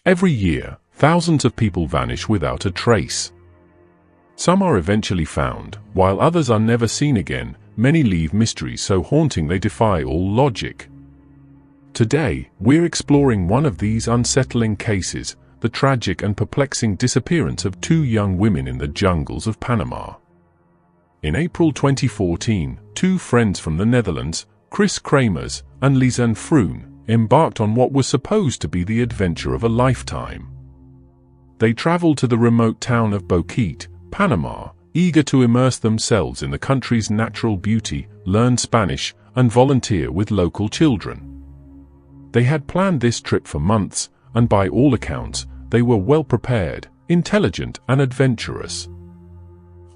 Every year, thousands of people vanish without a trace. Some are eventually found, while others are never seen again. Many leave mysteries so haunting they defy all logic. Today, we're exploring one of these unsettling cases, the tragic and perplexing disappearance of two young women in the jungles of Panama. In April 2014, two friends from the Netherlands, Kris Kremers and Lisanne Froon, embarked on what was supposed to be the adventure of a lifetime. They traveled to the remote town of Boquete, Panama, eager to immerse themselves in the country's natural beauty, learn Spanish, and volunteer with local children. They had planned this trip for months, and by all accounts, they were well prepared, intelligent, and adventurous.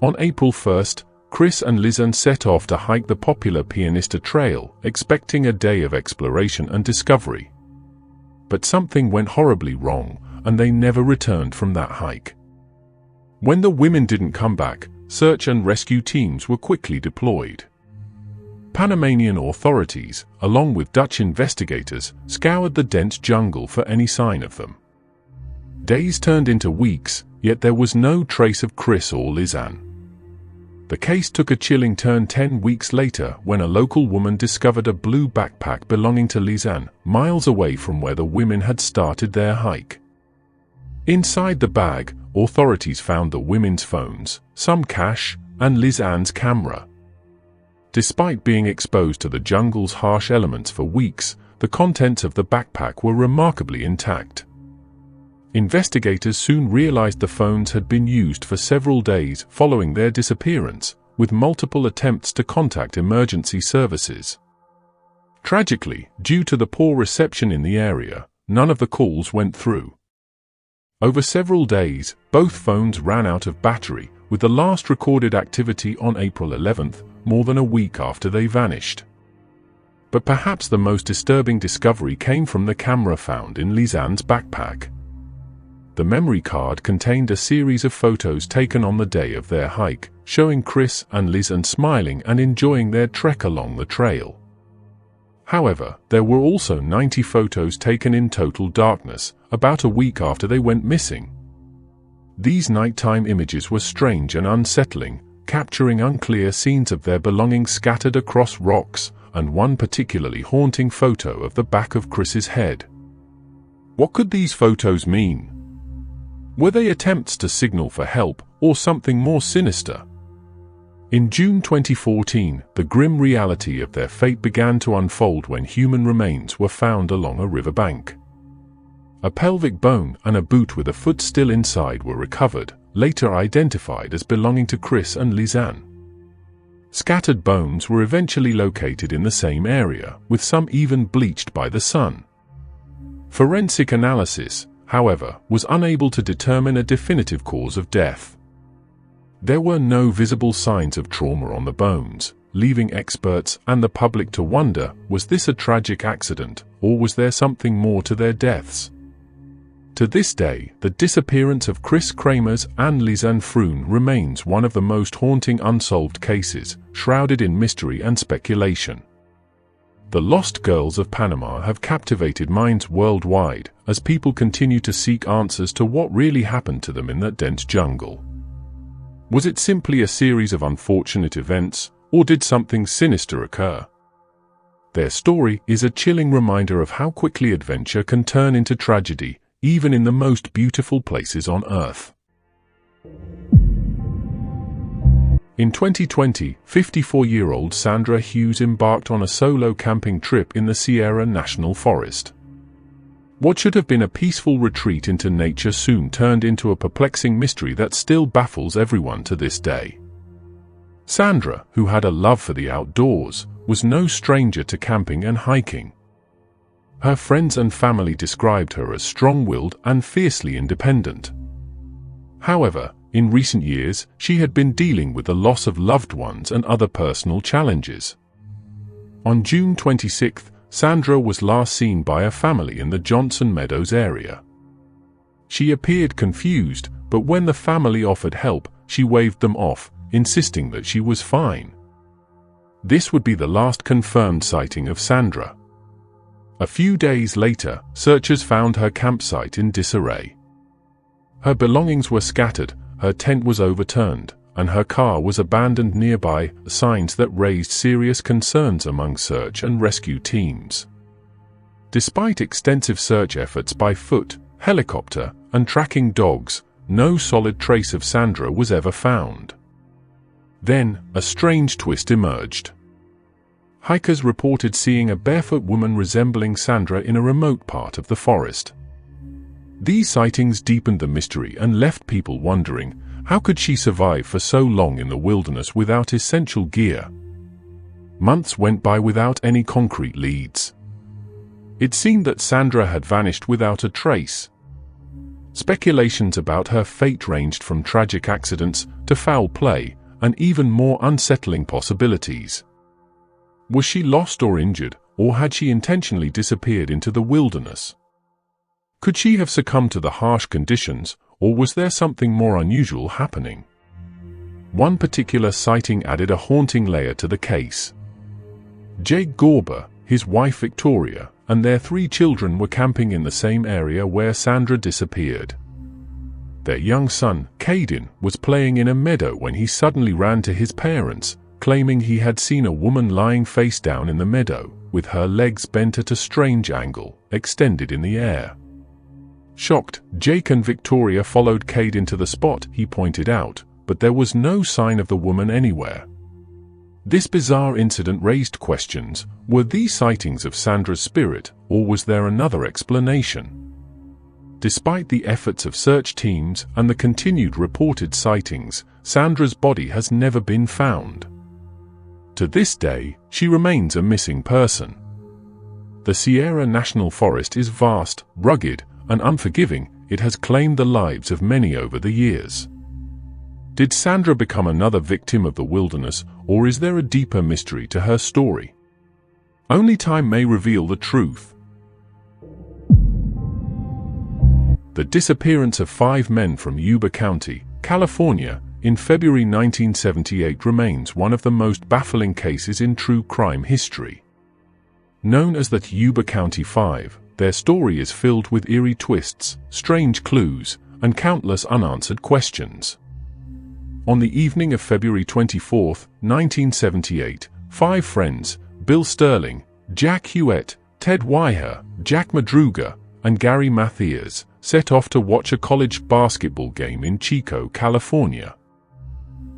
On April 1st, Kris and Lisanne set off to hike the popular Pianista Trail, expecting a day of exploration and discovery. But something went horribly wrong, and they never returned from that hike. When the women didn't come back, search and rescue teams were quickly deployed. Panamanian authorities, along with Dutch investigators, scoured the dense jungle for any sign of them. Days turned into weeks, yet there was no trace of Kris or Lisanne. The case took a chilling turn 10 weeks later when a local woman discovered a blue backpack belonging to Lisanne, miles away from where the women had started their hike. Inside the bag, authorities found the women's phones, some cash, and Lisanne's camera. Despite being exposed to the jungle's harsh elements for weeks, the contents of the backpack were remarkably intact. Investigators soon realized the phones had been used for several days following their disappearance, with multiple attempts to contact emergency services. Tragically, due to the poor reception in the area, none of the calls went through. Over several days, both phones ran out of battery, with the last recorded activity on April 11th, more than a week after they vanished. But perhaps the most disturbing discovery came from the camera found in Lisanne's backpack. The memory card contained a series of photos taken on the day of their hike, showing Kris and Lisanne smiling and enjoying their trek along the trail. However, there were also 90 photos taken in total darkness, about a week after they went missing. These nighttime images were strange and unsettling, capturing unclear scenes of their belongings scattered across rocks, and one particularly haunting photo of the back of Kris's head. What could these photos mean? Were they attempts to signal for help, or something more sinister? In June 2014, the grim reality of their fate began to unfold when human remains were found along a riverbank. A pelvic bone and a boot with a foot still inside were recovered, later identified as belonging to Kris and Lisanne. Scattered bones were eventually located in the same area, with some even bleached by the sun. Forensic analysis, however, was unable to determine a definitive cause of death. There were no visible signs of trauma on the bones, leaving experts and the public to wonder, was this a tragic accident, or was there something more to their deaths? To this day, the disappearance of Kris Kremers and Lisanne Froon remains one of the most haunting unsolved cases, shrouded in mystery and speculation. The lost girls of Panama have captivated minds worldwide, as people continue to seek answers to what really happened to them in that dense jungle. Was it simply a series of unfortunate events, or did something sinister occur? Their story is a chilling reminder of how quickly adventure can turn into tragedy, even in the most beautiful places on Earth. In 2020, 54-year-old Sandra Hughes embarked on a solo camping trip in the Sierra National Forest. What should have been a peaceful retreat into nature soon turned into a perplexing mystery that still baffles everyone to this day. Sandra, who had a love for the outdoors, was no stranger to camping and hiking. Her friends and family described her as strong-willed and fiercely independent. However, in recent years, she had been dealing with the loss of loved ones and other personal challenges. On June 26, Sandra was last seen by a family in the Johnson Meadows area. She appeared confused, but when the family offered help, she waved them off, insisting that she was fine. This would be the last confirmed sighting of Sandra. A few days later, searchers found her campsite in disarray. Her belongings were scattered, her tent was overturned, and her car was abandoned nearby, signs that raised serious concerns among search and rescue teams. Despite extensive search efforts by foot, helicopter, and tracking dogs, no solid trace of Sandra was ever found. Then, a strange twist emerged. Hikers reported seeing a barefoot woman resembling Sandra in a remote part of the forest. These sightings deepened the mystery and left people wondering, how could she survive for so long in the wilderness without essential gear? Months went by without any concrete leads. It seemed that Sandra had vanished without a trace. Speculations about her fate ranged from tragic accidents to foul play, and even more unsettling possibilities. Was she lost or injured, or had she intentionally disappeared into the wilderness? Could she have succumbed to the harsh conditions, or was there something more unusual happening? One particular sighting added a haunting layer to the case. Jake Gorber, his wife Victoria, and their 3 children were camping in the same area where Sandra disappeared. Their young son, Caden, was playing in a meadow when he suddenly ran to his parents, claiming he had seen a woman lying face down in the meadow, with her legs bent at a strange angle, extended in the air. Shocked, Jake and Victoria followed Caden to the spot he pointed out, but there was no sign of the woman anywhere. This bizarre incident raised questions. Were these sightings of Sandra's spirit, or was there another explanation? Despite the efforts of search teams and the continued reported sightings, Sandra's body has never been found. To this day, she remains a missing person. The Sierra National Forest is vast, rugged, and unforgiving. It has claimed the lives of many over the years. Did Sandra become another victim of the wilderness, or is there a deeper mystery to her story? Only time may reveal the truth. The disappearance of 5 men from Yuba County, California, in February 1978 remains one of the most baffling cases in true crime history. Known as the Yuba County 5, their story is filled with eerie twists, strange clues, and countless unanswered questions. On the evening of February 24, 1978, 5 friends, Bill Sterling, Jack Hewitt, Ted Dwyer, Jack Madruga, and Gary Mathias, set off to watch a college basketball game in Chico, California.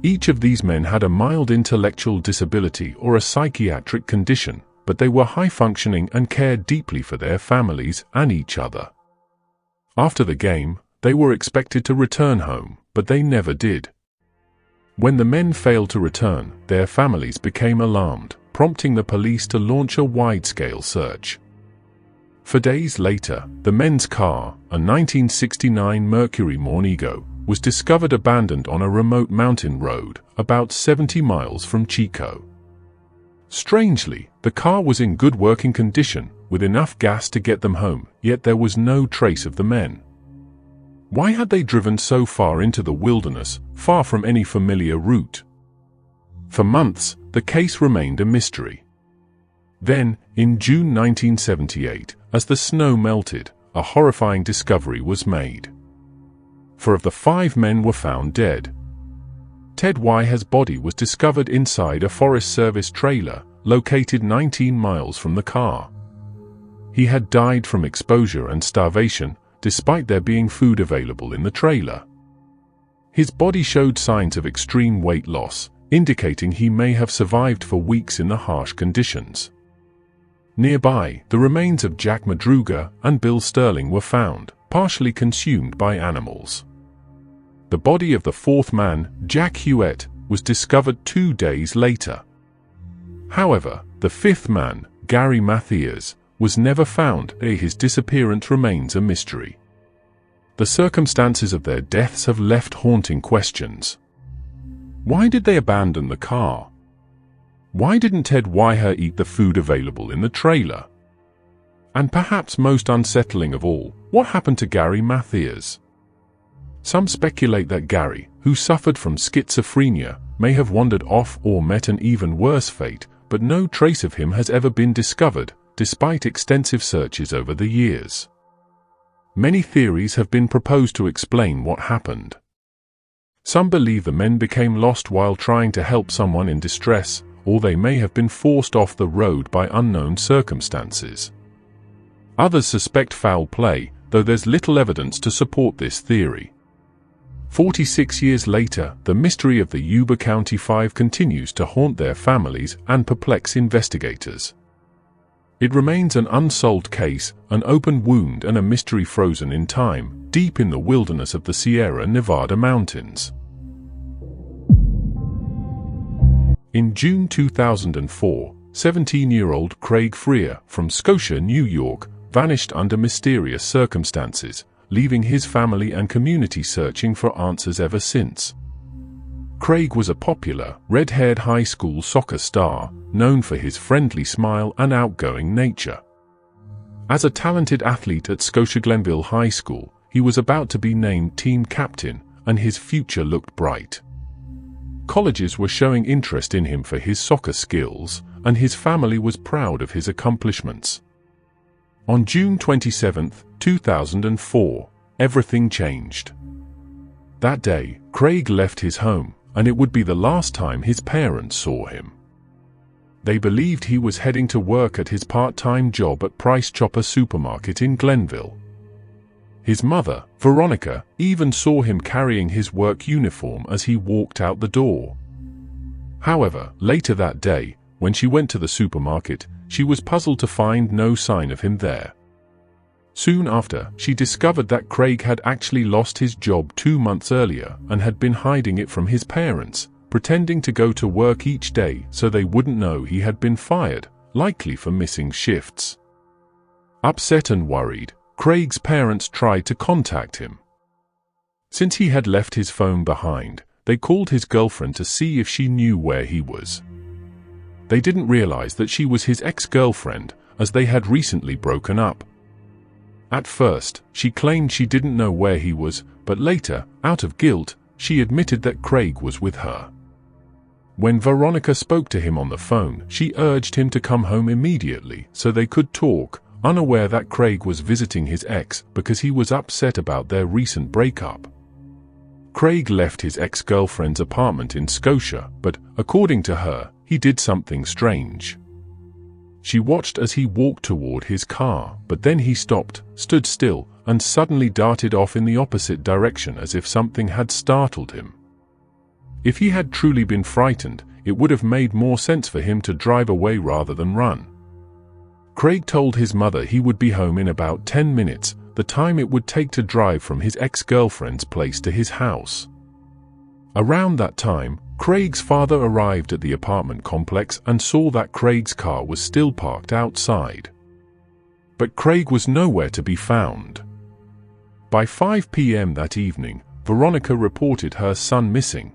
Each of these men had a mild intellectual disability or a psychiatric condition, but they were high-functioning and cared deeply for their families and each other. After the game, they were expected to return home, but they never did. When the men failed to return, their families became alarmed, prompting the police to launch a wide-scale search. For days later, the men's car, a 1969 Mercury Montego, was discovered abandoned on a remote mountain road, about 70 miles from Chico. Strangely, the car was in good working condition, with enough gas to get them home, yet there was no trace of the men. Why had they driven so far into the wilderness, far from any familiar route? For months, the case remained a mystery. Then, in June 1978, as the snow melted, a horrifying discovery was made. 4 of the 5 men were found dead. Ted Dwyer's body was discovered inside a Forest Service trailer, located 19 miles from the car. He had died from exposure and starvation, despite there being food available in the trailer. His body showed signs of extreme weight loss, indicating he may have survived for weeks in the harsh conditions. Nearby, the remains of Jack Madruga and Bill Sterling were found, partially consumed by animals. The body of the 4th man, Jack Hewitt, was discovered 2 days later. However, the 5th man, Gary Mathias, was never found. His disappearance remains a mystery. The circumstances of their deaths have left haunting questions. Why did they abandon the car? Why didn't Ted Dwyer eat the food available in the trailer? And perhaps most unsettling of all, what happened to Gary Mathias? Some speculate that Gary, who suffered from schizophrenia, may have wandered off or met an even worse fate, but no trace of him has ever been discovered, despite extensive searches over the years. Many theories have been proposed to explain what happened. Some believe the men became lost while trying to help someone in distress, or they may have been forced off the road by unknown circumstances. Others suspect foul play, though there's little evidence to support this theory. 46 years later, the mystery of the Yuba County Five continues to haunt their families and perplex investigators. It remains an unsolved case, an open wound and a mystery frozen in time, deep in the wilderness of the Sierra Nevada mountains. In June 2004, 17-year-old Craig Frear from Scotia, New York, vanished under mysterious circumstances, leaving his family and community searching for answers ever since. Craig was a popular, red-haired high school soccer star, known for his friendly smile and outgoing nature. As a talented athlete at Scotia Glenville High School, he was about to be named team captain, and his future looked bright. Colleges were showing interest in him for his soccer skills, and his family was proud of his accomplishments. On June 27, 2004, everything changed. That day, Craig left his home, and it would be the last time his parents saw him. They believed he was heading to work at his part-time job at Price Chopper Supermarket in Glenville. His mother, Veronica, even saw him carrying his work uniform as he walked out the door. However, later that day, when she went to the supermarket, she was puzzled to find no sign of him there. Soon after, she discovered that Craig had actually lost his job 2 months earlier and had been hiding it from his parents, pretending to go to work each day so they wouldn't know he had been fired, likely for missing shifts. Upset and worried, Craig's parents tried to contact him. Since he had left his phone behind, they called his girlfriend to see if she knew where he was. They didn't realize that she was his ex-girlfriend, as they had recently broken up. At first, she claimed she didn't know where he was, but later, out of guilt, she admitted that Craig was with her. When Veronica spoke to him on the phone, she urged him to come home immediately so they could talk, unaware that Craig was visiting his ex because he was upset about their recent breakup. Craig left his ex-girlfriend's apartment in Scotia, but, according to her, he did something strange. She watched as he walked toward his car, but then he stopped, stood still, and suddenly darted off in the opposite direction as if something had startled him. If he had truly been frightened, it would have made more sense for him to drive away rather than run. Craig told his mother he would be home in about 10 minutes, the time it would take to drive from his ex-girlfriend's place to his house. Around that time, Craig's father arrived at the apartment complex and saw that Craig's car was still parked outside. But Craig was nowhere to be found. By 5 p.m. that evening, Veronica reported her son missing.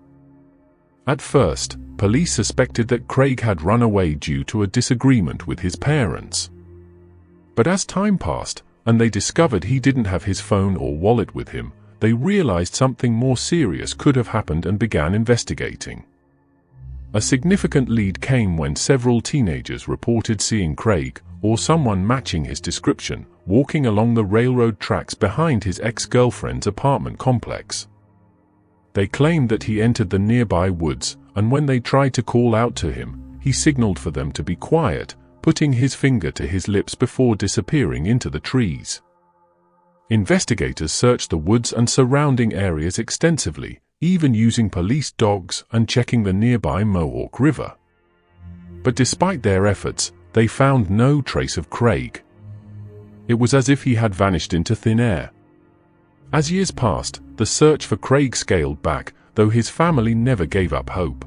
At first, police suspected that Craig had run away due to a disagreement with his parents. But as time passed, and they discovered he didn't have his phone or wallet with him, they realized something more serious could have happened and began investigating. A significant lead came when several teenagers reported seeing Craig, or someone matching his description, walking along the railroad tracks behind his ex-girlfriend's apartment complex. They claimed that he entered the nearby woods, and when they tried to call out to him, he signaled for them to be quiet, putting his finger to his lips before disappearing into the trees. Investigators searched the woods and surrounding areas extensively, even using police dogs and checking the nearby Mohawk River. But despite their efforts, they found no trace of Craig. It was as if he had vanished into thin air. As years passed, the search for Craig scaled back, though his family never gave up hope.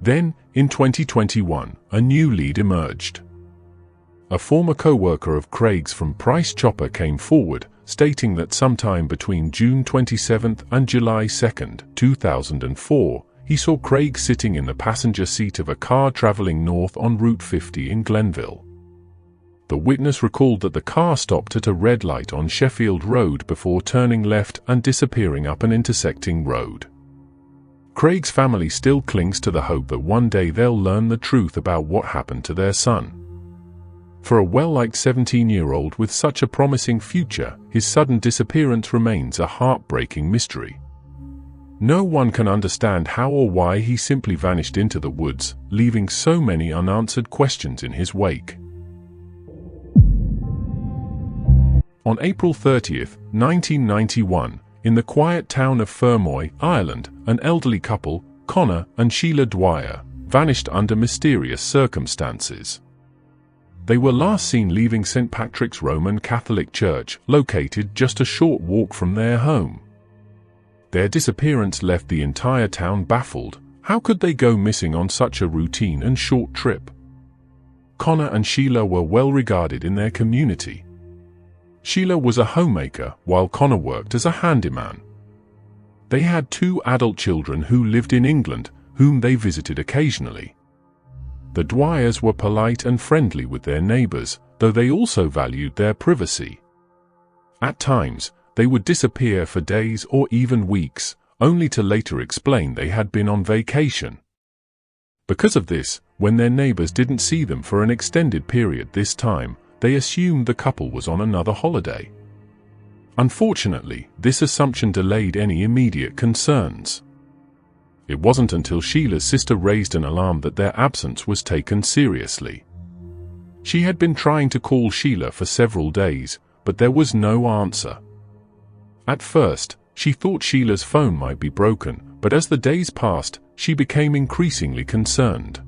Then, in 2021, a new lead emerged. A former co-worker of Craig's from Price Chopper came forward, stating that sometime between June 27 and July 2, 2004, he saw Craig sitting in the passenger seat of a car traveling north on Route 50 in Glenville. The witness recalled that the car stopped at a red light on Sheffield Road before turning left and disappearing up an intersecting road. Craig's family still clings to the hope that one day they'll learn the truth about what happened to their son. For a well-liked 17-year-old with such a promising future, his sudden disappearance remains a heartbreaking mystery. No one can understand how or why he simply vanished into the woods, leaving so many unanswered questions in his wake. On April 30, 1991, in the quiet town of Fermoy, Ireland, an elderly couple, Conor and Sheila Dwyer, vanished under mysterious circumstances. They were last seen leaving St. Patrick's Roman Catholic Church, located just a short walk from their home. Their disappearance left the entire town baffled. How could they go missing on such a routine and short trip? Conor and Sheila were well regarded in their community. Sheila was a homemaker, while Conor worked as a handyman. They had 2 adult children who lived in England, whom they visited occasionally. The Dwyers were polite and friendly with their neighbors, though they also valued their privacy. At times, they would disappear for days or even weeks, only to later explain they had been on vacation. Because of this, when their neighbors didn't see them for an extended period this time, they assumed the couple was on another holiday. Unfortunately, this assumption delayed any immediate concerns. It wasn't until Sheila's sister raised an alarm that their absence was taken seriously. She had been trying to call Sheila for several days, but there was no answer. At first, she thought Sheila's phone might be broken, but as the days passed, she became increasingly concerned.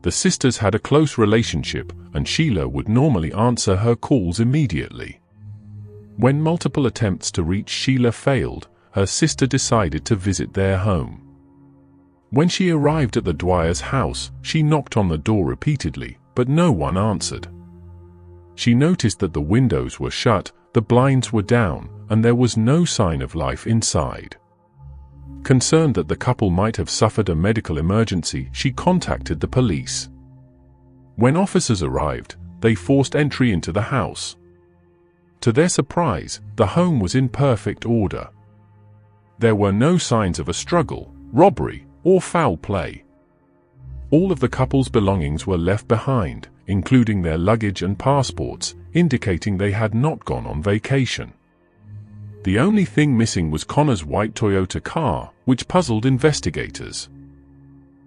The sisters had a close relationship, and Sheila would normally answer her calls immediately. When multiple attempts to reach Sheila failed, her sister decided to visit their home. When she arrived at the Dwyer's house, she knocked on the door repeatedly, but no one answered. She noticed that the windows were shut, the blinds were down, and there was no sign of life inside. Concerned that the couple might have suffered a medical emergency, she contacted the police. When officers arrived, they forced entry into the house. To their surprise, the home was in perfect order. There were no signs of a struggle, robbery, or foul play. All of the couple's belongings were left behind, including their luggage and passports, indicating they had not gone on vacation. The only thing missing was Conor's white Toyota car, which puzzled investigators.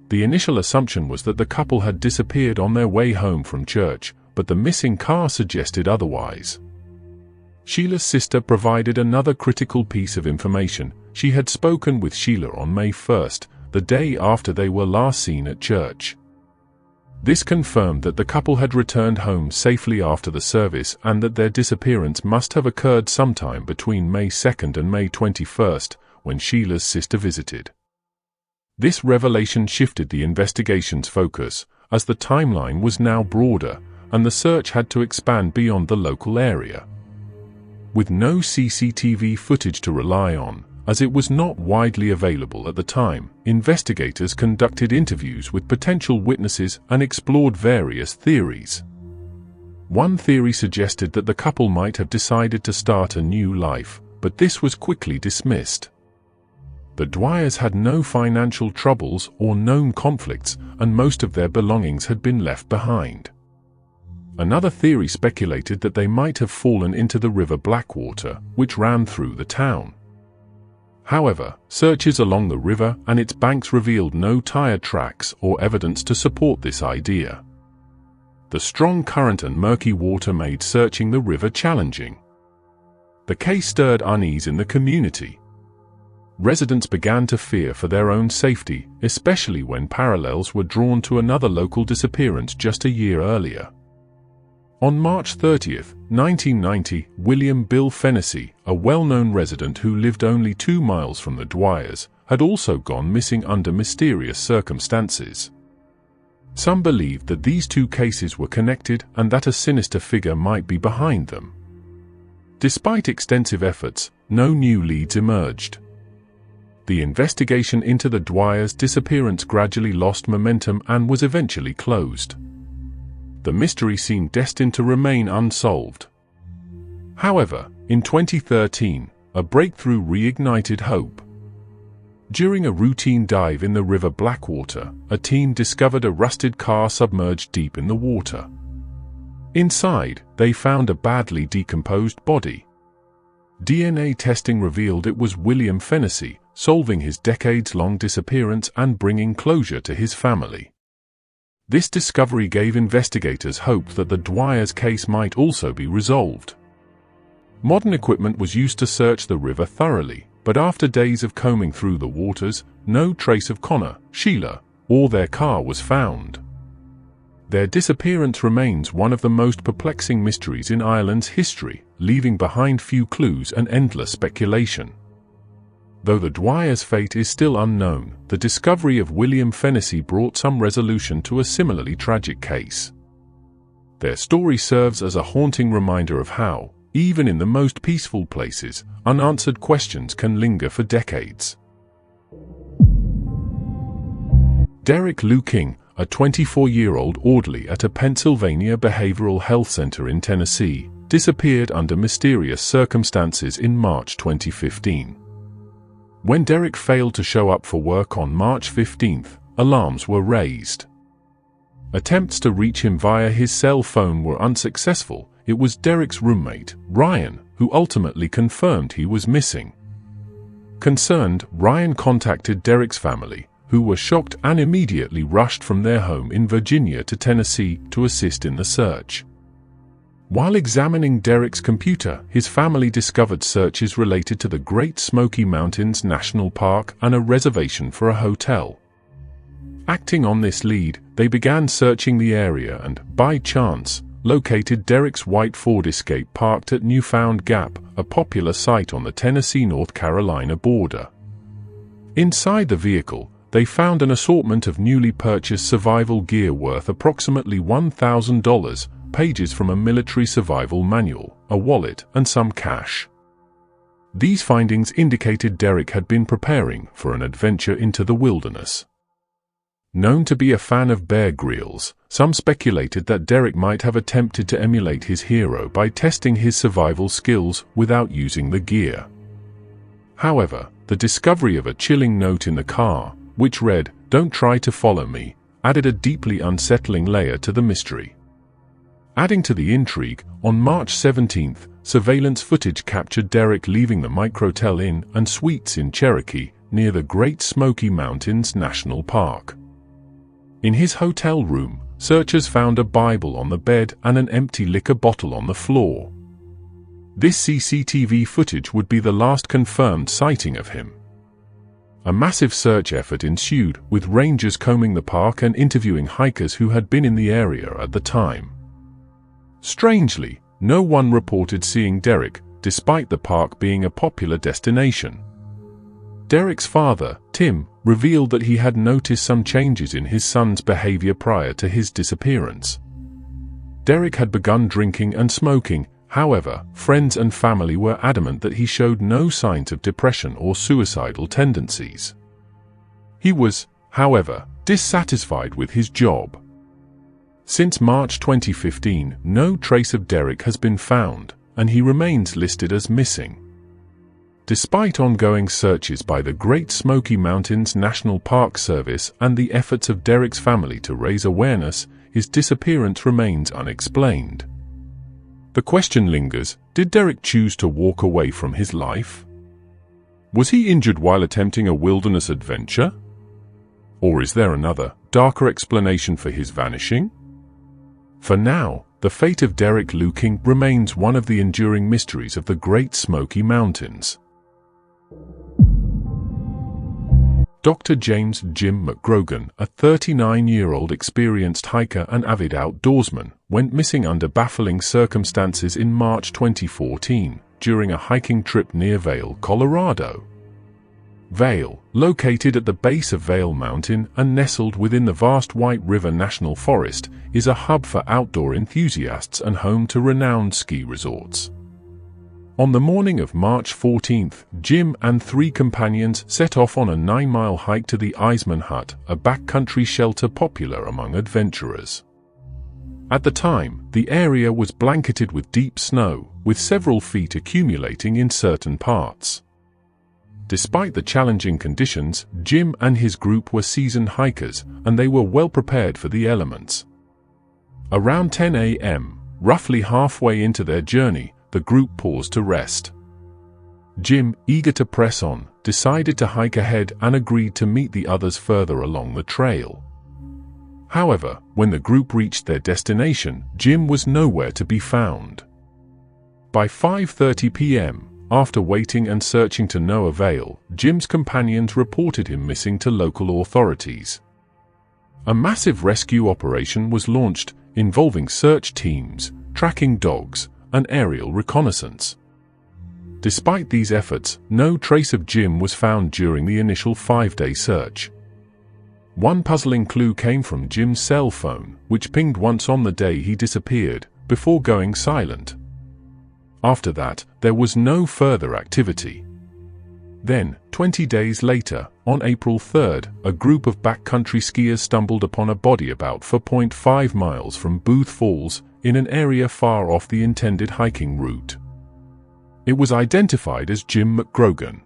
The initial assumption was that the couple had disappeared on their way home from church, but the missing car suggested otherwise. Sheila's sister provided another critical piece of information. She had spoken with Sheila on May 1st, the day after they were last seen at church. This confirmed that the couple had returned home safely after the service and that their disappearance must have occurred sometime between May 2nd and May 21st, when Sheila's sister visited. This revelation shifted the investigation's focus, as the timeline was now broader, and the search had to expand beyond the local area. With no CCTV footage to rely on, as it was not widely available at the time, investigators conducted interviews with potential witnesses and explored various theories. One theory suggested that the couple might have decided to start a new life, but this was quickly dismissed. The Dwyers had no financial troubles or known conflicts, and most of their belongings had been left behind. Another theory speculated that they might have fallen into the River Blackwater, which ran through the town. However, searches along the river and its banks revealed no tire tracks or evidence to support this idea. The strong current and murky water made searching the river challenging. The case stirred unease in the community. Residents began to fear for their own safety, especially when parallels were drawn to another local disappearance just a year earlier. On March 30, 1990, William Bill Fennessy, a well-known resident who lived only 2 miles from the Dwyers, had also gone missing under mysterious circumstances. Some believed that these 2 cases were connected and that a sinister figure might be behind them. Despite extensive efforts, no new leads emerged. The investigation into the Dwyers' disappearance gradually lost momentum and was eventually closed. The mystery seemed destined to remain unsolved. However, in 2013, a breakthrough reignited hope. During a routine dive in the River Blackwater, a team discovered a rusted car submerged deep in the water. Inside, they found a badly decomposed body. DNA testing revealed it was William Fennessy, solving his decades-long disappearance and bringing closure to his family. This discovery gave investigators hope that the Dwyer's case might also be resolved. Modern equipment was used to search the river thoroughly, but after days of combing through the waters, no trace of Conor, Sheila, or their car was found. Their disappearance remains one of the most perplexing mysteries in Ireland's history, leaving behind few clues and endless speculation. Though the Dwyer's fate is still unknown, the discovery of William Fennessy brought some resolution to a similarly tragic case. Their story serves as a haunting reminder of how, even in the most peaceful places, unanswered questions can linger for decades. Derek Lueking, a 24-year-old orderly at a Pennsylvania behavioral health center in Tennessee, disappeared under mysterious circumstances in March 2015. When Derek failed to show up for work on March 15, alarms were raised. Attempts to reach him via his cell phone were unsuccessful. It was Derek's roommate, Ryan, who ultimately confirmed he was missing. Concerned, Ryan contacted Derek's family, who were shocked and immediately rushed from their home in Virginia to Tennessee to assist in the search. While examining Derek's computer, his family discovered searches related to the Great Smoky Mountains National Park and a reservation for a hotel. Acting on this lead, they began searching the area and, by chance, located Derek's white Ford Escape parked at Newfound Gap, a popular site on the Tennessee-North Carolina border. Inside the vehicle, they found an assortment of newly purchased survival gear worth approximately $1,000, pages from a military survival manual, a wallet, and some cash. These findings indicated Derek had been preparing for an adventure into the wilderness. Known to be a fan of Bear Grylls, some speculated that Derek might have attempted to emulate his hero by testing his survival skills without using the gear. However, the discovery of a chilling note in the car, which read, "Don't try to follow me," added a deeply unsettling layer to the mystery. Adding to the intrigue, on March 17, surveillance footage captured Derek leaving the Microtel Inn and Suites in Cherokee, near the Great Smoky Mountains National Park. In his hotel room, searchers found a Bible on the bed and an empty liquor bottle on the floor. This CCTV footage would be the last confirmed sighting of him. A massive search effort ensued, with rangers combing the park and interviewing hikers who had been in the area at the time. Strangely, no one reported seeing Derek, despite the park being a popular destination. Derek's father, Tim, revealed that he had noticed some changes in his son's behavior prior to his disappearance. Derek had begun drinking and smoking. However, friends and family were adamant that he showed no signs of depression or suicidal tendencies. He was, however, dissatisfied with his job. Since March 2015, no trace of Derek has been found, and he remains listed as missing. Despite ongoing searches by the Great Smoky Mountains National Park Service and the efforts of Derek's family to raise awareness, his disappearance remains unexplained. The question lingers, did Derek choose to walk away from his life? Was he injured while attempting a wilderness adventure? Or is there another, darker explanation for his vanishing? For now, the fate of Derek Lueking remains one of the enduring mysteries of the Great Smoky Mountains. Dr. James Jim McGrogan, a 39-year-old experienced hiker and avid outdoorsman, went missing under baffling circumstances in March 2014 during a hiking trip near Vail, Colorado. Vail, located at the base of Vail Mountain and nestled within the vast White River National Forest, is a hub for outdoor enthusiasts and home to renowned ski resorts. On the morning of March 14th, Jim and 3 companions set off on a 9-mile hike to the Eisman Hut, a backcountry shelter popular among adventurers. At the time, the area was blanketed with deep snow, with several feet accumulating in certain parts. Despite the challenging conditions, Jim and his group were seasoned hikers, and they were well prepared for the elements. Around 10 a.m., Roughly halfway into their journey, the group paused to rest. Jim, eager to press on, decided to hike ahead and agreed to meet the others further along the trail. However, when the group reached their destination, Jim was nowhere to be found. By 5:30 p.m., after waiting and searching to no avail, Jim's companions reported him missing to local authorities. A massive rescue operation was launched, involving search teams, tracking dogs, and aerial reconnaissance. Despite these efforts, no trace of Jim was found during the initial 5-day search. One puzzling clue came from Jim's cell phone, which pinged once on the day he disappeared, before going silent. After that, there was no further activity. Then, 20 days later, on April 3rd, a group of backcountry skiers stumbled upon a body about 4.5 miles from Booth Falls, in an area far off the intended hiking route. It was identified as Jim McGrogan.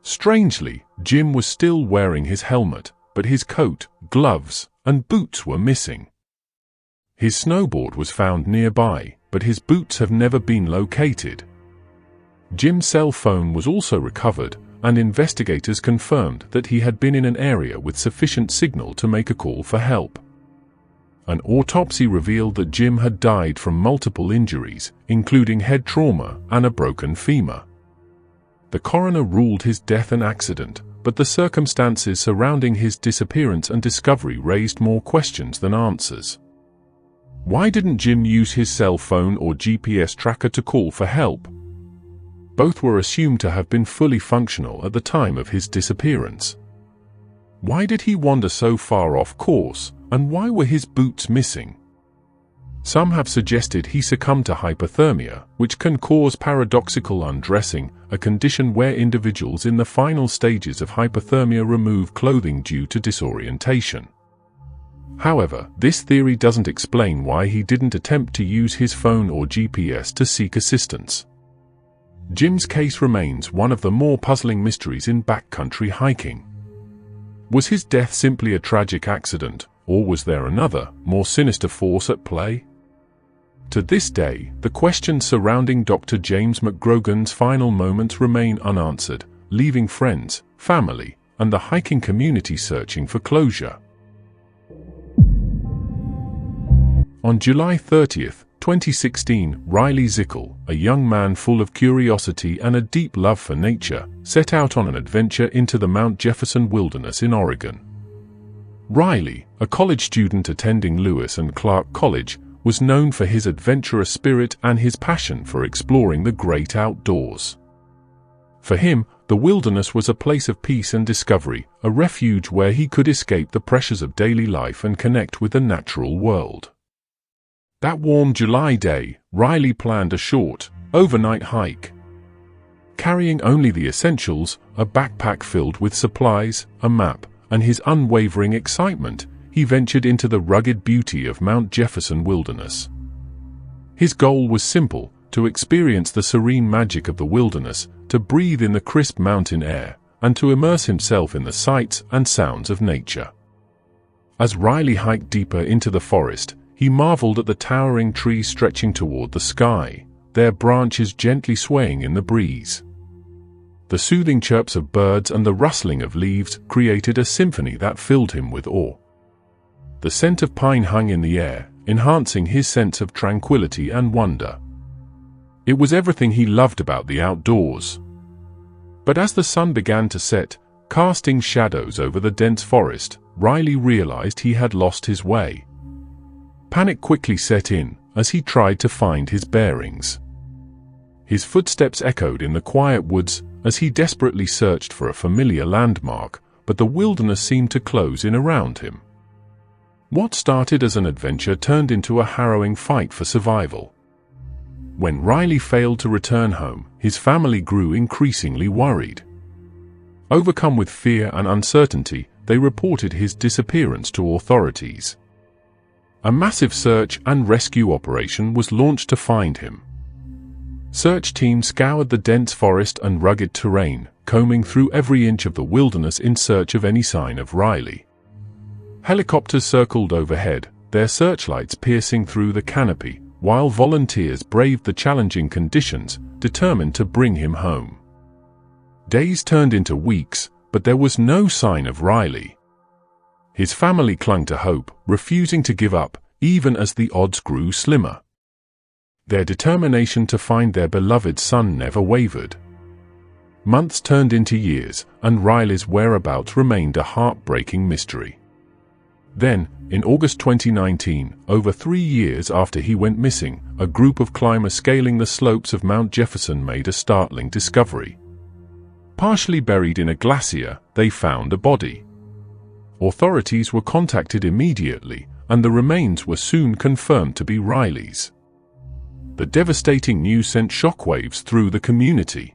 Strangely, Jim was still wearing his helmet, but his coat, gloves, and boots were missing. His snowboard was found nearby, but his boots have never been located. Jim's cell phone was also recovered, and investigators confirmed that he had been in an area with sufficient signal to make a call for help. An autopsy revealed that Jim had died from multiple injuries, including head trauma and a broken femur. The coroner ruled his death an accident, but the circumstances surrounding his disappearance and discovery raised more questions than answers. Why didn't Jim use his cell phone or GPS tracker to call for help? Both were assumed to have been fully functional at the time of his disappearance. Why did he wander so far off course, and why were his boots missing? Some have suggested he succumbed to hypothermia, which can cause paradoxical undressing, a condition where individuals in the final stages of hypothermia remove clothing due to disorientation. However, this theory doesn't explain why he didn't attempt to use his phone or GPS to seek assistance. Jim's case remains one of the more puzzling mysteries in backcountry hiking. Was his death simply a tragic accident, or was there another, more sinister force at play? To this day, the questions surrounding Dr. James McGrogan's final moments remain unanswered, leaving friends, family, and the hiking community searching for closure. On July 30, 2016, Riley Zickel, a young man full of curiosity and a deep love for nature, set out on an adventure into the Mount Jefferson wilderness in Oregon. Riley, a college student attending Lewis and Clark College, was known for his adventurous spirit and his passion for exploring the great outdoors. For him, the wilderness was a place of peace and discovery, a refuge where he could escape the pressures of daily life and connect with the natural world. That warm July day, Riley planned a short, overnight hike. Carrying only the essentials, a backpack filled with supplies, a map, and his unwavering excitement, he ventured into the rugged beauty of Mount Jefferson wilderness. His goal was simple: to experience the serene magic of the wilderness, to breathe in the crisp mountain air, and to immerse himself in the sights and sounds of nature. As Riley hiked deeper into the forest, he marveled at the towering trees stretching toward the sky, their branches gently swaying in the breeze. The soothing chirps of birds and the rustling of leaves created a symphony that filled him with awe. The scent of pine hung in the air, enhancing his sense of tranquility and wonder. It was everything he loved about the outdoors. But as the sun began to set, casting shadows over the dense forest, Riley realized he had lost his way. Panic quickly set in as he tried to find his bearings. His footsteps echoed in the quiet woods as he desperately searched for a familiar landmark, but the wilderness seemed to close in around him. What started as an adventure turned into a harrowing fight for survival. When Riley failed to return home, his family grew increasingly worried. Overcome with fear and uncertainty, they reported his disappearance to authorities. A massive search and rescue operation was launched to find him. Search teams scoured the dense forest and rugged terrain, combing through every inch of the wilderness in search of any sign of Riley. Helicopters circled overhead, their searchlights piercing through the canopy, while volunteers braved the challenging conditions, determined to bring him home. Days turned into weeks, but there was no sign of Riley. His family clung to hope, refusing to give up, even as the odds grew slimmer. Their determination to find their beloved son never wavered. Months turned into years, and Riley's whereabouts remained a heartbreaking mystery. Then, in August 2019, over 3 years after he went missing, a group of climbers scaling the slopes of Mount Jefferson made a startling discovery. Partially buried in a glacier, they found a body. Authorities were contacted immediately, and the remains were soon confirmed to be Riley's. The devastating news sent shockwaves through the community.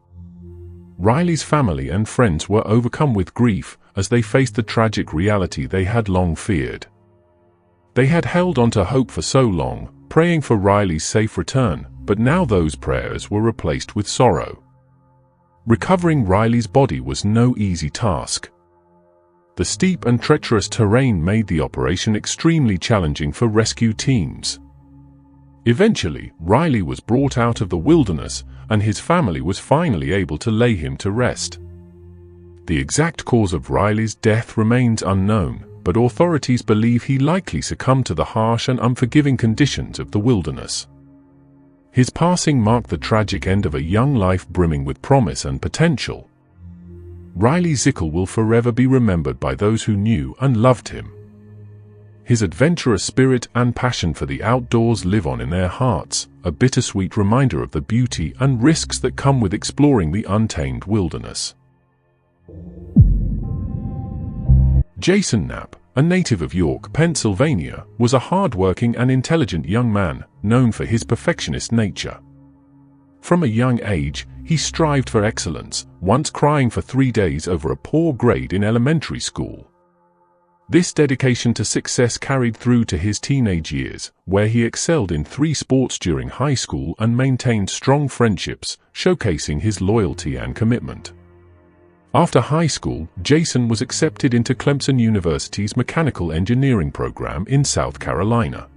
Riley's family and friends were overcome with grief as they faced the tragic reality they had long feared. They had held on to hope for so long, praying for Riley's safe return, but now those prayers were replaced with sorrow. Recovering Riley's body was no easy task. The steep and treacherous terrain made the operation extremely challenging for rescue teams. Eventually, Riley was brought out of the wilderness, and his family was finally able to lay him to rest. The exact cause of Riley's death remains unknown, but authorities believe he likely succumbed to the harsh and unforgiving conditions of the wilderness. His passing marked the tragic end of a young life brimming with promise and potential. Riley Zickel will forever be remembered by those who knew and loved him. His adventurous spirit and passion for the outdoors live on in their hearts, a bittersweet reminder of the beauty and risks that come with exploring the untamed wilderness. Jashon Knapp, a native of York, Pennsylvania, was a hard-working and intelligent young man, known for his perfectionist nature. From a young age, he strived for excellence, once crying for 3 days over a poor grade in elementary school. This dedication to success carried through to his teenage years, where he excelled in 3 sports during high school and maintained strong friendships, showcasing his loyalty and commitment. After high school, Jashon was accepted into Clemson University's mechanical engineering program in South Carolina.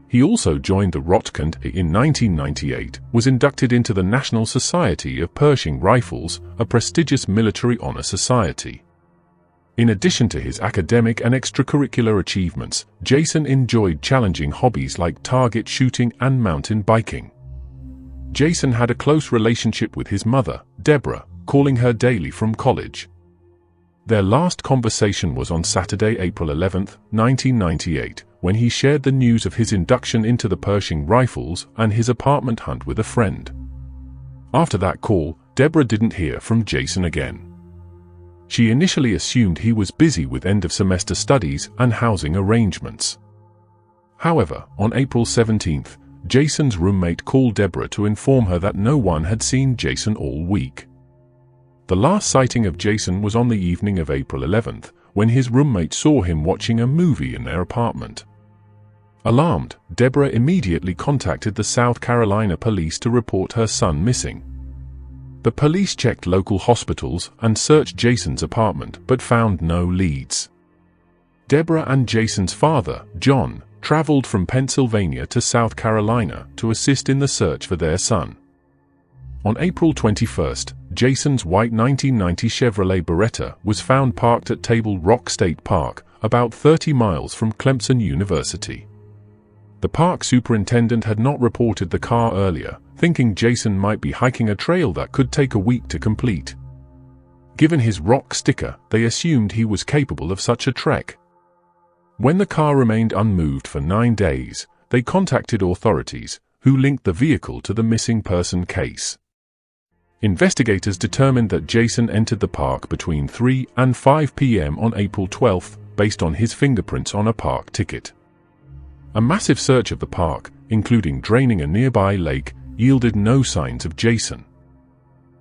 He also joined the Rotkind in 1998, was inducted into the National Society of Pershing Rifles, a prestigious military honor society. In addition to his academic and extracurricular achievements, Jashon enjoyed challenging hobbies like target shooting and mountain biking. Jashon had a close relationship with his mother, Deborah, calling her daily from college. Their last conversation was on Saturday, April 11, 1998, when he shared the news of his induction into the Pershing Rifles and his apartment hunt with a friend. After that call, Deborah didn't hear from Jashon again. She initially assumed he was busy with end-of-semester studies and housing arrangements. However, on April 17, Jason's roommate called Deborah to inform her that no one had seen Jashon all week. The last sighting of Jashon was on the evening of April 11th, when his roommate saw him watching a movie in their apartment. Alarmed, Deborah immediately contacted the South Carolina police to report her son missing. The police checked local hospitals and searched Jason's apartment but found no leads. Deborah and Jason's father, John, traveled from Pennsylvania to South Carolina to assist in the search for their son. On April 21st, Jason's white 1990 Chevrolet Beretta was found parked at Table Rock State Park, about 30 miles from Clemson University. The park superintendent had not reported the car earlier, thinking Jashon might be hiking a trail that could take a week to complete. Given his rock sticker, they assumed he was capable of such a trek. When the car remained unmoved for 9 days, they contacted authorities, who linked the vehicle to the missing person case. Investigators determined that Jashon entered the park between 3 and 5 p.m. on April 12, based on his fingerprints on a park ticket. A massive search of the park, including draining a nearby lake, yielded no signs of Jashon.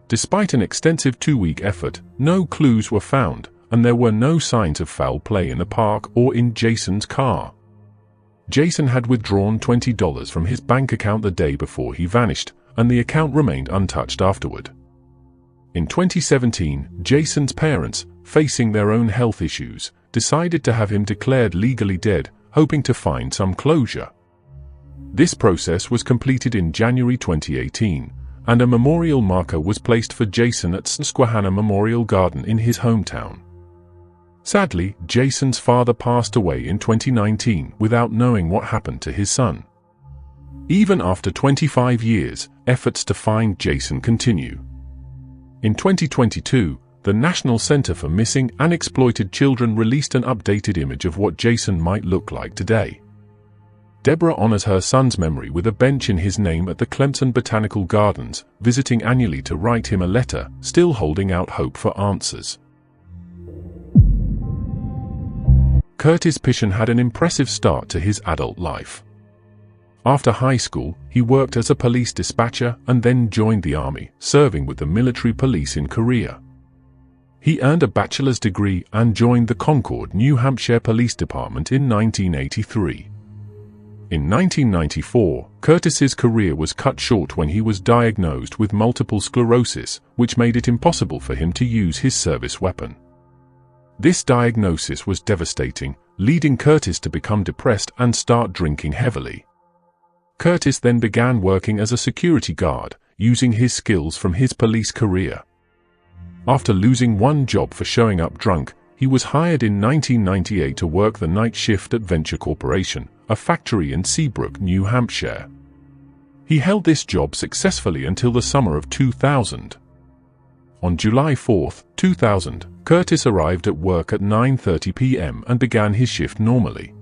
Despite an extensive 2-week effort, no clues were found, and there were no signs of foul play in the park or in Jason's car. Jashon had withdrawn $20 from his bank account the day before he vanished, and the account remained untouched afterward. In 2017, Jason's parents, facing their own health issues, decided to have him declared legally dead, hoping to find some closure. This process was completed in January 2018, and a memorial marker was placed for Jashon at Susquehanna Memorial Garden in his hometown. Sadly, Jason's father passed away in 2019 without knowing what happened to his son. Even after 25 years, efforts to find Jashon continue. In 2022, the National Center for Missing and Exploited Children released an updated image of what Jashon might look like today. Deborah honors her son's memory with a bench in his name at the Clemson Botanical Gardens, visiting annually to write him a letter, still holding out hope for answers. Curtis Pishon had an impressive start to his adult life. After high school, he worked as a police dispatcher and then joined the Army, serving with the military police in Korea. He earned a bachelor's degree and joined the Concord, New Hampshire Police Department in 1983. In 1994, Curtis's career was cut short when he was diagnosed with multiple sclerosis, which made it impossible for him to use his service weapon. This diagnosis was devastating, leading Curtis to become depressed and start drinking heavily. Curtis then began working as a security guard, using his skills from his police career. After losing one job for showing up drunk, he was hired in 1998 to work the night shift at Venture Corporation, a factory in Seabrook, New Hampshire. He held this job successfully until the summer of 2000. On July 4, 2000, Curtis arrived at work at 9:30 p.m. and began his shift normally.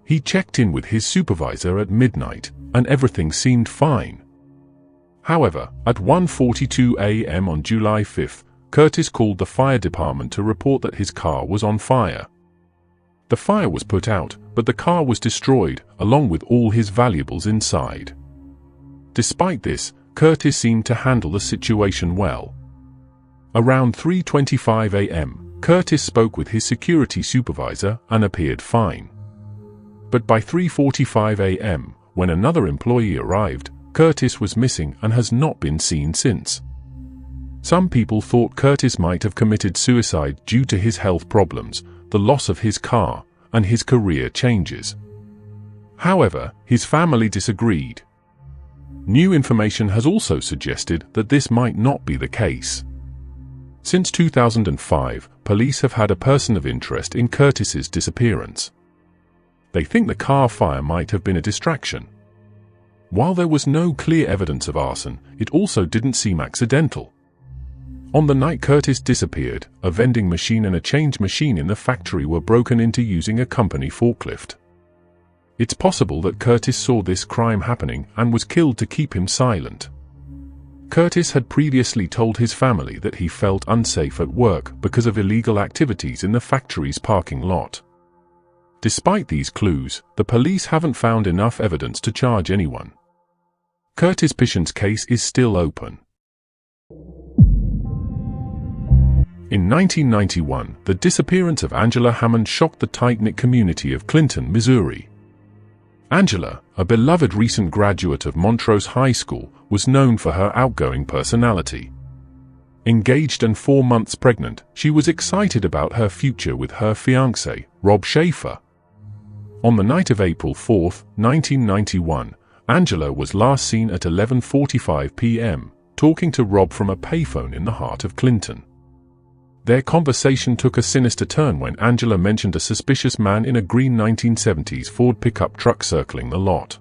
He checked in with his supervisor at midnight, and everything seemed fine. However, at 1:42 a.m. on July 5, Curtis called the fire department to report that his car was on fire. The fire was put out, but the car was destroyed, along with all his valuables inside. Despite this, Curtis seemed to handle the situation well. Around 3:25 a.m., Curtis spoke with his security supervisor and appeared fine. But by 3:45 a.m., when another employee arrived, Curtis was missing and has not been seen since. Some people thought Curtis might have committed suicide due to his health problems, the loss of his car, and his career changes. However, his family disagreed. New information has also suggested that this might not be the case. Since 2005, police have had a person of interest in Curtis's disappearance. They think the car fire might have been a distraction. While there was no clear evidence of arson, it also didn't seem accidental. On the night Curtis disappeared, a vending machine and a change machine in the factory were broken into using a company forklift. It's possible that Curtis saw this crime happening and was killed to keep him silent. Curtis had previously told his family that he felt unsafe at work because of illegal activities in the factory's parking lot. Despite these clues, the police haven't found enough evidence to charge anyone. Curtis Pishon's case is still open. In 1991, the disappearance of Angela Hammond shocked the tight-knit community of Clinton, Missouri. Angela, a beloved recent graduate of Montrose High School, was known for her outgoing personality. Engaged and 4 months pregnant, she was excited about her future with her fiancé, Rob Schaefer. On the night of April 4, 1991, Angela was last seen at 11:45 p.m., talking to Rob from a payphone in the heart of Clinton. Their conversation took a sinister turn when Angela mentioned a suspicious man in a green 1970s Ford pickup truck circling the lot.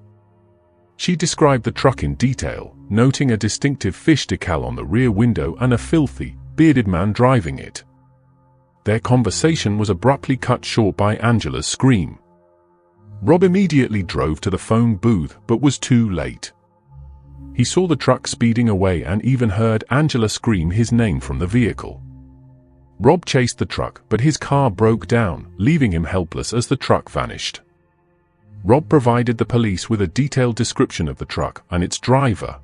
She described the truck in detail, noting a distinctive fish decal on the rear window and a filthy, bearded man driving it. Their conversation was abruptly cut short by Angela's scream. Rob immediately drove to the phone booth but was too late. He saw the truck speeding away and even heard Angela scream his name from the vehicle. Rob chased the truck, but his car broke down, leaving him helpless as the truck vanished. Rob provided the police with a detailed description of the truck and its driver.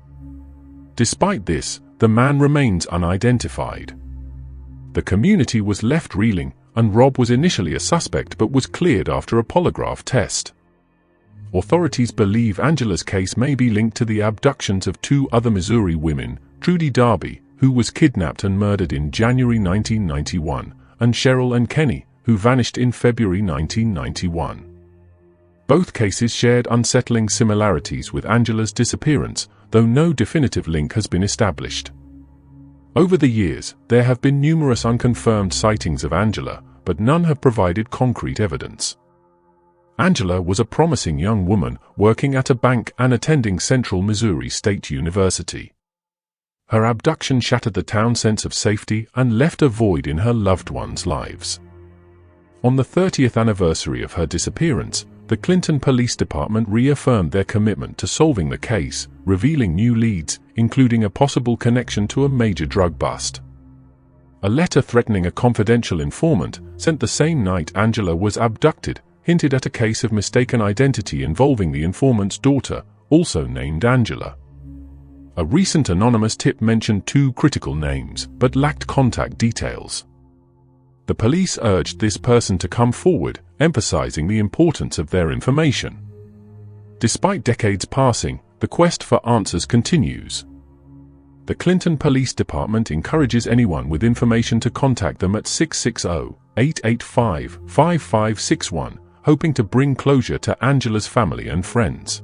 Despite this, the man remains unidentified. The community was left reeling, and Rob was initially a suspect but was cleared after a polygraph test. Authorities believe Angela's case may be linked to the abductions of 2 other Missouri women, Trudy Darby, who was kidnapped and murdered in January 1991, and Cheryl and Kenny, who vanished in February 1991. Both cases shared unsettling similarities with Angela's disappearance, though no definitive link has been established. Over the years, there have been numerous unconfirmed sightings of Angela, but none have provided concrete evidence. Angela was a promising young woman working at a bank and attending Central Missouri State University. Her abduction shattered the town's sense of safety and left a void in her loved ones' lives. On the 30th anniversary of her disappearance, the Clinton Police Department reaffirmed their commitment to solving the case, revealing new leads, including a possible connection to a major drug bust. A letter threatening a confidential informant, sent the same night Angela was abducted, hinted at a case of mistaken identity involving the informant's daughter, also named Angela. A recent anonymous tip mentioned two critical names, but lacked contact details. The police urged this person to come forward, emphasizing the importance of their information. Despite decades passing, the quest for answers continues. The Clinton Police Department encourages anyone with information to contact them at 660-885-5561, hoping to bring closure to Angela's family and friends.